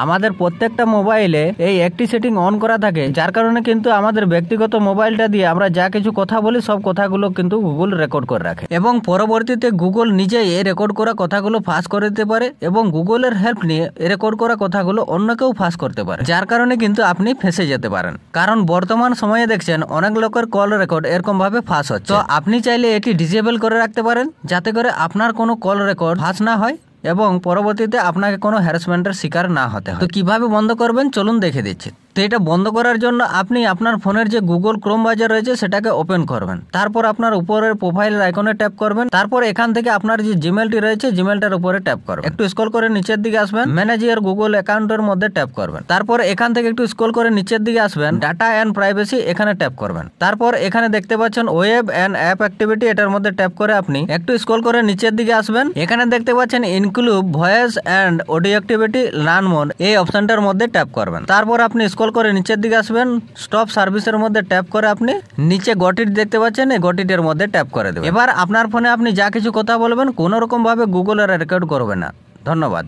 আমাদের প্রত্যেকটা মোবাইলে এই একটি সেটিং অন করা থাকে, যার কারণে কিন্তু আমাদের ব্যক্তিগত মোবাইলটা দিয়ে আমরা যা কিছু কথা বলি সব কথাগুলো কিন্তু গুগল রেকর্ড করে রাখে এবং পরবর্তীতে গুগল নিজেই এই রেকর্ড করা কথাগুলো ফাঁস করে দিতে পারে এবং গুগলের হেল্প নিয়ে রেকর্ড করা কথাগুলো অন্য কেউ ফাঁস করতে পারে, যার কারণে কিন্তু আপনি ফেঁসে যেতে পারেন। কারণ বর্তমান সময়ে দেখছেন অনেক লোকের কল রেকর্ড এরকম ভাবে ফাঁস হচ্ছে। তো আপনি চাইলে এটি ডিসেবল করে রাখতে পারেন, যাতে করে আপনার কোনো কল রেকর্ড ফাঁস না হয় এবং পরবর্তীতে আপনাকে কোনো হ্যারাসমেন্টের শিকার না হতে হয়। তো কিভাবে বন্ধ করবেন চলুন দেখে দিচ্ছি। তো এটা বন্ধ করার জন্য আপনি আপনার ফোনের যে গুগল ক্রোম ব্রাউজার রয়েছে সেটাকে ওপেন করবেন। তারপর আপনার উপরের প্রোফাইলের আইকনে ট্যাপ করবেন। তারপর এখান থেকে আপনার যে জিমেলটি রয়েছে জিমেলটার উপরে ট্যাপ করবেন। একটু স্ক্রল করে নিচের দিকে আসবেন, ম্যানেজ ইওর গুগল অ্যাকাউন্টের মধ্যে ট্যাপ করবেন। তারপর এখান থেকে একটু স্ক্রল করে নিচের দিকে আসবেন, ডাটা অ্যান্ড প্রাইভেসি এখানে ট্যাপ করবেন। তারপর এখানে দেখতে পাচ্ছেন ওয়েব অ্যান্ড অ্যাপ অ্যাক্টিভিটি, এটার মধ্যে ট্যাপ করে আপনি একটু স্ক্রল করে নিচের দিকে আসবেন। এখানে দেখতে পাচ্ছেন include voice and audio activity learn mode, এই অপশনটার মধ্যে ট্যাপ করবেন। তারপর আপনি স্ক্রল করে নিচের দিকে আসবেন, স্টপ সার্ভিসের মধ্যে ট্যাপ করে আপনি নিচে গটিট দেখতে পাচ্ছেন, এই গটিটের মধ্যে ট্যাপ করে দেবেন। এবার আপনার ফোনে আপনি যা কিছু কথা বলবেন কোনো রকম ভাবে গুগল রেকর্ড করবে না। ধন্যবাদ।